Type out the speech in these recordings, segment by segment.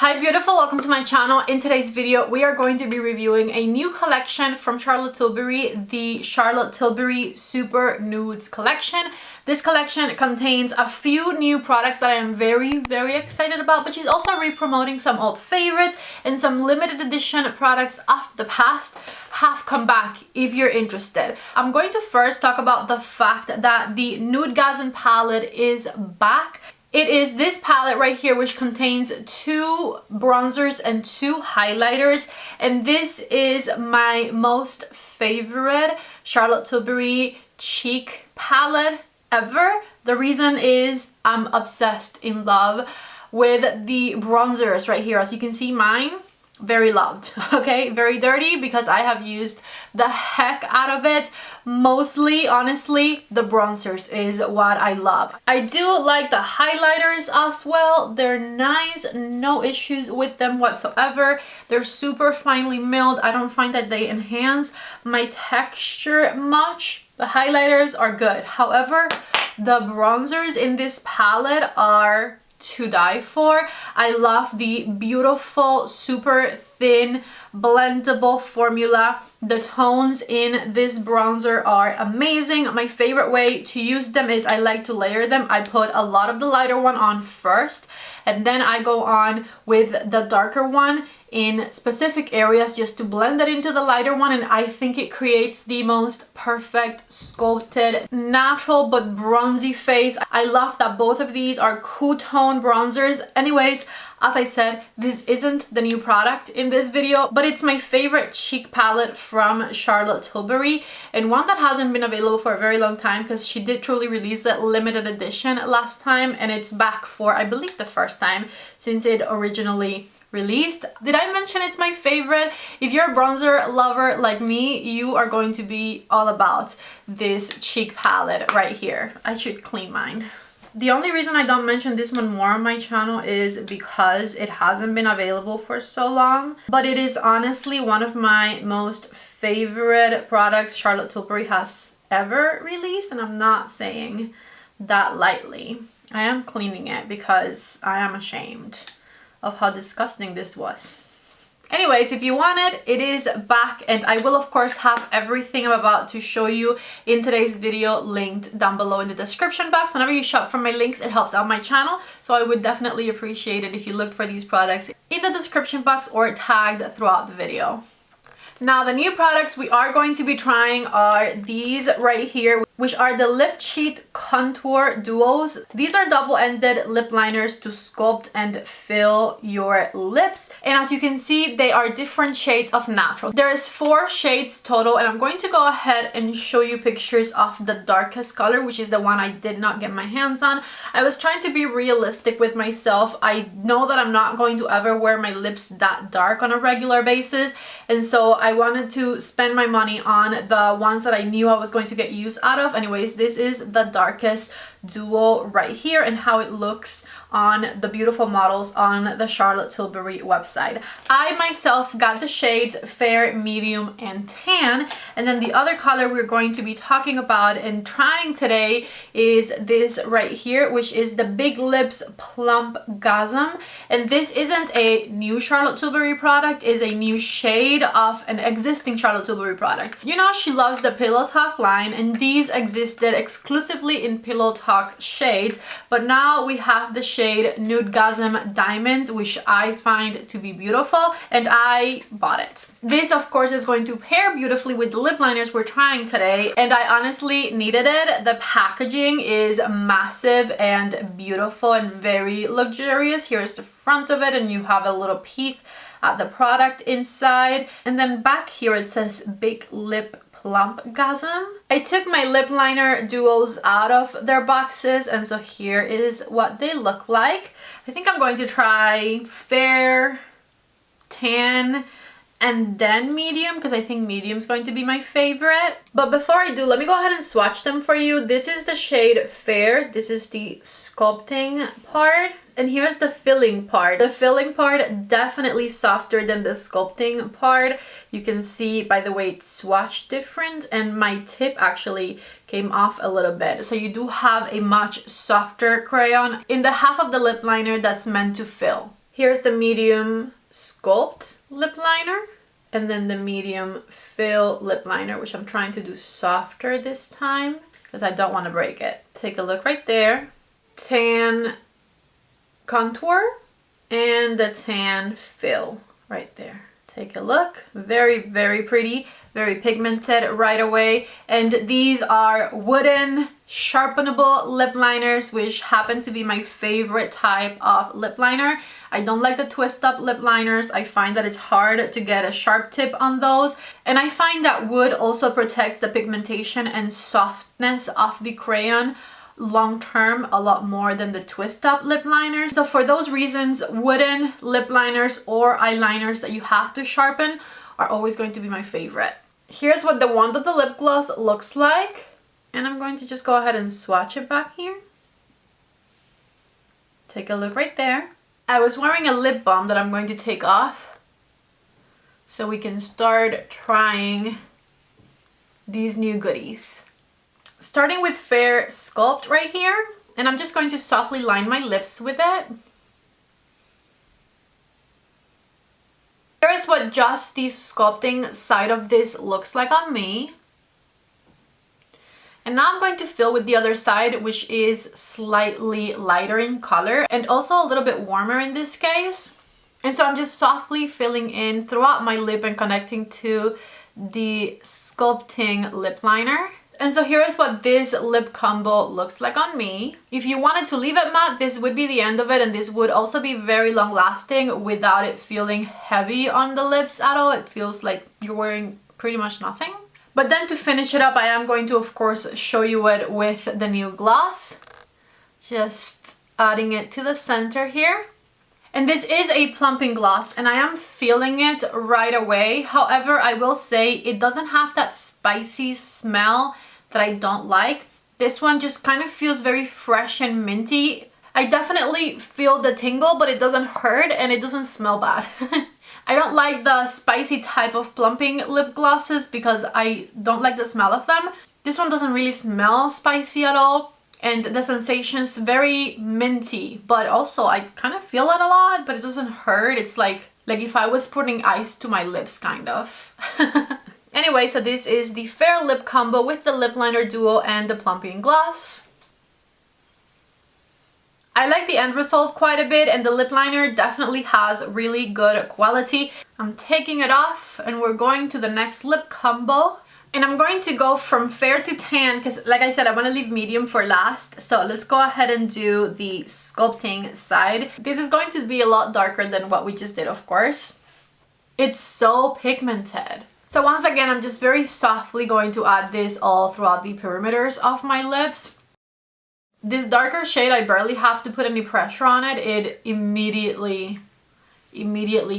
Hi beautiful, welcome to my channel. In today's video we are going to be reviewing a new collection from Charlotte Tilbury, the Charlotte Tilbury Super Nudes collection. This collection contains a few new products that I am very excited about, but she's also re-promoting some old favorites and some limited edition products of the past have come back if you're interested. I'm going to first talk about the fact that the Nudegasm palette is back. It is this palette right here which contains 2 bronzers and 2 highlighters, and this is my most favorite Charlotte Tilbury cheek palette ever. The reason is I'm obsessed, in love with the bronzers right here. As you can see, mine very loved, okay, very dirty because I have used the heck out of it. Mostly, honestly, the bronzers is what I love. I do like the highlighters as well. They're nice, no issues with them whatsoever. They're super finely milled. I don't find that they enhance my texture much. The highlighters are good. However, the bronzers in this palette are to die for. I love the beautiful, super thin, blendable formula. The tones in this bronzer are amazing. My favorite way to use them is I like to layer them. I put a lot of the lighter one on first, and then I go on with the darker one in specific areas just to blend that into the lighter one, and I think it creates the most perfect sculpted, natural but bronzy face. I love that both of these are cool tone bronzers. Anyways, as I said, this isn't the new product in this video, but it's my favorite cheek palette from Charlotte Tilbury, and one that hasn't been available for a very long time because she did truly release a limited edition last time, and it's back for, I believe, the first time since it originally released. Did I mention it's my favorite? If you're a bronzer lover like me, you are going to be all about this cheek palette right here. I should clean mine. The only reason I don't mention this one more on my channel is because it hasn't been available for so long, but it is honestly one of my most favorite products Charlotte Tilbury has ever released, and I'm not saying that lightly. I am cleaning it because I am ashamed of how disgusting this was. Anyways, if you want it, it is back, and I will of course have everything I'm about to show you in today's video linked down below in the description box. Whenever you shop from my links, it helps out my channel, so I would definitely appreciate it if you looked for these products in the description box or tagged throughout the video. Now, the new products we are going to be trying are these right here, which are the Lip Cheat Contour Duos. These are double-ended lip liners to sculpt and fill your lips. And as you can see, they are different shades of natural. There is 4 shades total, and I'm going to go ahead and show you pictures of the darkest color, which is the one I did not get my hands on. I was trying to be realistic with myself. I know that I'm not going to ever wear my lips that dark on a regular basis, and so I wanted to spend my money on the ones that I knew I was going to get use out of. Anyways, this is the darkest duo right here and how it looks on the beautiful models on the Charlotte Tilbury website. I myself got the shades Fair, Medium, and Tan, and then the other color we're going to be talking about and trying today is this right here, which is the Big Lips Plump Gasm. And this isn't a new Charlotte Tilbury product, it's a new shade of an existing Charlotte Tilbury product. You know, she loves the Pillow Talk line, and these existed exclusively in Pillow Talk shades, but now we have the shade Nudegasm Diamonds, which I find to be beautiful, and I bought it. This of course is going to pair beautifully with the lip liners we're trying today, and I honestly needed it. The packaging is massive and beautiful and very luxurious. Here's the front of it, and you have a little peek at the product inside, and then back here it says Big Lip Plump Gasm. I took my lip liner duos out of their boxes, and so here is what they look like. I think I'm going to try Fair, Tan, and then Medium, because I think Medium is going to be my favorite. But before I do, let me go ahead and swatch them for you. This is the shade Fair. This is the sculpting part, and here's the filling part. The filling part definitely softer than the sculpting part. You can see by the way it's swatched different, and my tip actually came off a little bit. So you do have a much softer crayon in the half of the lip liner that's meant to fill. Here's the medium sculpt lip liner. And then the medium fill lip liner, which I'm trying to do softer this time because I don't want to break it. Take a look right there. Tan contour and the tan fill right there. Take a look. Very, very pretty. Very pigmented right away. And these are wooden sharpenable lip liners, which happen to be my favorite type of lip liner. I don't like the twist up lip liners. I find that it's hard to get a sharp tip on those. And I find that wood also protects the pigmentation and softness of the crayon long term a lot more than the twist up lip liners. So for those reasons, wooden lip liners or eyeliners that you have to sharpen are always going to be my favorite. Here's what the wand of the lip gloss looks like. And I'm going to just go ahead and swatch it back here. Take a look right there. I was wearing a lip balm that I'm going to take off so we can start trying these new goodies. Starting with Fair Sculpt right here, and I'm just going to softly line my lips with it. Here's what just the sculpting side of this looks like on me. And now I'm going to fill with the other side, which is slightly lighter in color and also a little bit warmer in this case. And so I'm just softly filling in throughout my lip and connecting to the sculpting lip liner. And so here is what this lip combo looks like on me. If you wanted to leave it matte, this would be the end of it, and this would also be very long lasting without it feeling heavy on the lips at all. It feels like you're wearing pretty much nothing. But then to finish it up, I am going to, of course, show you it with the new gloss. Just adding it to the center here. And this is a plumping gloss, and I am feeling it right away. However, I will say it doesn't have that spicy smell that I don't like. This one just kind of feels very fresh and minty. I definitely feel the tingle, but it doesn't hurt and it doesn't smell bad. I don't like the spicy type of plumping lip glosses because I don't like the smell of them. This one doesn't really smell spicy at all, and the sensation's very minty, but also I kind of feel it a lot, but it doesn't hurt. It's like if I was putting ice to my lips, kind of. Anyway, so this is the Fair Lip Combo with the Lip Liner Duo and the Plumping Gloss. I like the end result quite a bit, and the lip liner definitely has really good quality. I'm taking it off and we're going to the next lip combo. And I'm going to go from fair to tan because, like I said, I want to leave medium for last. So let's go ahead and do the sculpting side. This is going to be a lot darker than what we just did, of course. It's so pigmented. So once again, I'm just very softly going to add this all throughout the perimeters of my lips. This darker shade, I barely have to put any pressure on it. It immediately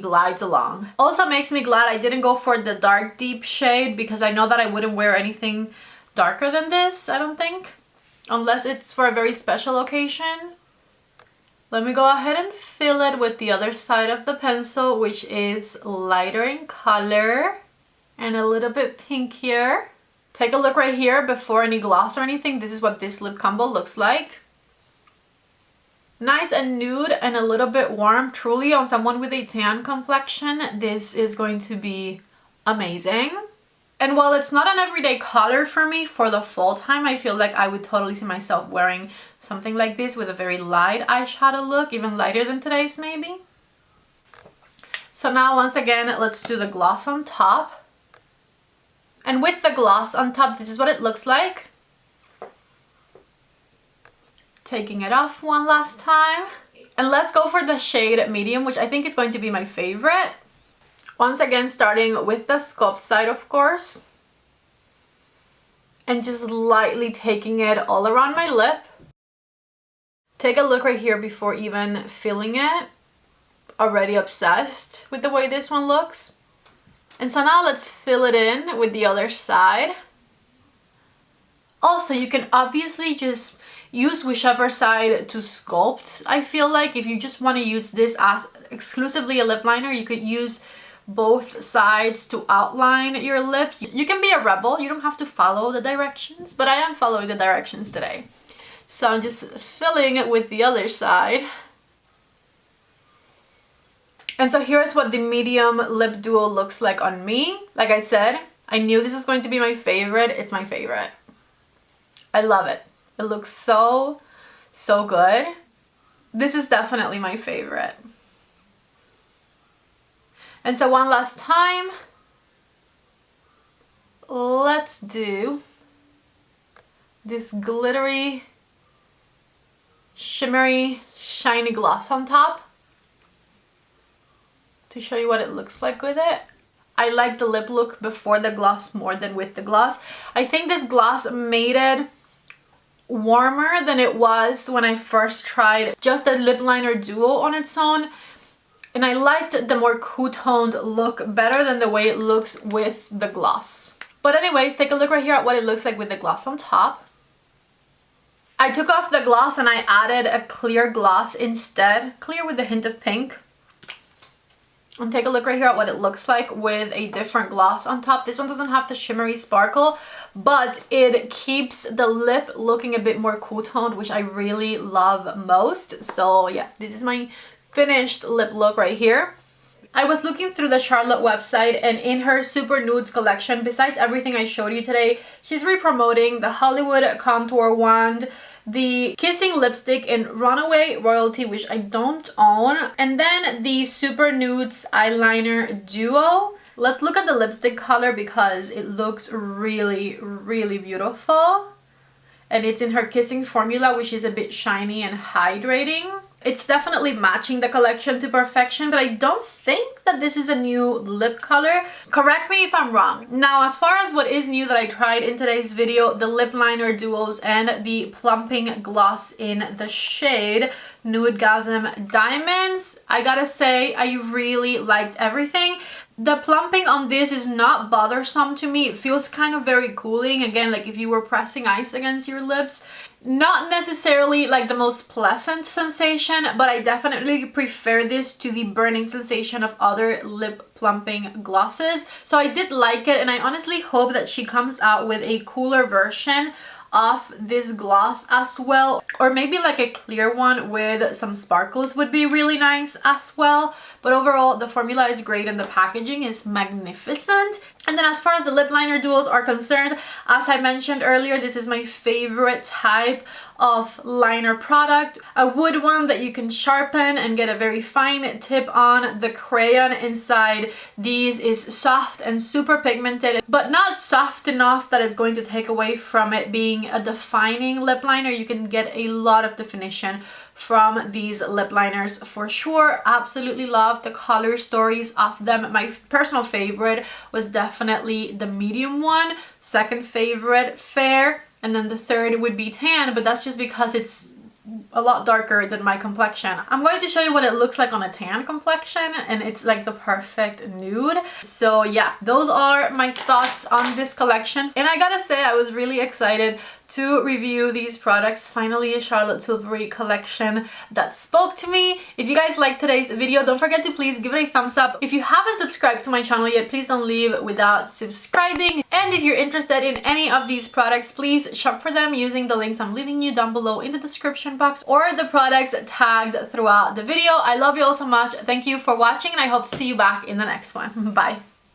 glides along. Also makes me glad I didn't go for the dark deep shade because I know that I wouldn't wear anything darker than this, I don't think. Unless it's for a very special occasion. Let me go ahead and fill it with the other side of the pencil, which is lighter in color and a little bit pinkier. Take a look right here before any gloss or anything. This is what this lip combo looks like. Nice and nude and a little bit warm. Truly, on someone with a tan complexion, this is going to be amazing. And while it's not an everyday color for me, for the fall time, I feel like I would totally see myself wearing something like this with a very light eyeshadow look, even lighter than today's maybe. So now once again, let's do the gloss on top. And with the gloss on top, this is what it looks like. Taking it off one last time. And let's go for the shade medium, which I think is going to be my favorite. Once again, starting with the sculpt side, of course. And just lightly taking it all around my lip. Take a look right here before even filling it. Already obsessed with the way this one looks. And so now let's fill it in with the other side. Also, you can obviously just use whichever side to sculpt. I feel like if you just want to use this as exclusively a lip liner, you could use both sides to outline your lips. You can be a rebel. You don't have to follow the directions, but I am following the directions today. So I'm just filling it with the other side. And so here's what the medium lip duo looks like on me. Like I said, I knew this was going to be my favorite. It's my favorite. I love it. It looks so, so good. This is definitely my favorite. And so one last time, let's do this glittery, shimmery, shiny gloss on top to show you what it looks like with it. I like the lip look before the gloss more than with the gloss. I think this gloss made it warmer than it was when I first tried just a lip liner duo on its own. And I liked the more cool-toned look better than the way it looks with the gloss. But anyways, take a look right here at what it looks like with the gloss on top. I took off the gloss and I added a clear gloss instead. Clear with a hint of pink. And take a look right here at what it looks like with a different gloss on top. This one doesn't have the shimmery sparkle, but it keeps the lip looking a bit more cool-toned, which I really love most. So yeah, this is my finished lip look right here. I was looking through the Charlotte website, and in her Super Nudes collection, besides everything I showed you today, she's re-promoting the Hollywood Contour Wand, the Kissing Lipstick in Runaway Royalty, which I don't own, and then the Super Nudes Eyeliner Duo. Let's look at the lipstick color because it looks really, really beautiful. And it's in her Kissing formula, which is a bit shiny and hydrating. It's definitely matching the collection to perfection, but I don't think that this is a new lip color. Correct me if I'm wrong. Now, as far as what is new that I tried in today's video, the lip liner duos and the plumping gloss in the shade Nudegasm Diamonds, I gotta say, I really liked everything. The plumping on this is not bothersome to me. It feels kind of very cooling. Again, like if you were pressing ice against your lips. Not necessarily like the most pleasant sensation, but I definitely prefer this to the burning sensation of other lip plumping glosses. So I did like it, and I honestly hope that she comes out with a cooler version of this gloss as well, or maybe like a clear one with some sparkles would be really nice as well. But overall, the formula is great and the packaging is magnificent. And then as far as the lip liner duos are concerned, as I mentioned earlier, this is my favorite type of liner product. A wood one that you can sharpen and get a very fine tip on. The crayon inside these is soft and super pigmented, but not soft enough that it's going to take away from it being a defining lip liner. You can get a lot of definition from these lip liners for sure. Absolutely love the color stories of them. My personal favorite was definitely the medium one. Second favorite, fair. And then the third would be tan, but that's just because it's a lot darker than my complexion. I'm going to show you what it looks like on a tan complexion, and it's like the perfect nude. So yeah, those are my thoughts on this collection. And I gotta say, I was really excited to review these products. Finally, a Charlotte Tilbury collection that spoke to me. If you guys liked today's video, don't forget to please give it a thumbs up. If you haven't subscribed to my channel yet, please don't leave without subscribing. And if you're interested in any of these products, please shop for them using the links I'm leaving you down below in the description box, or the products tagged throughout the video. I love you all so much. Thank you for watching, and I hope to see you back in the next one. Bye.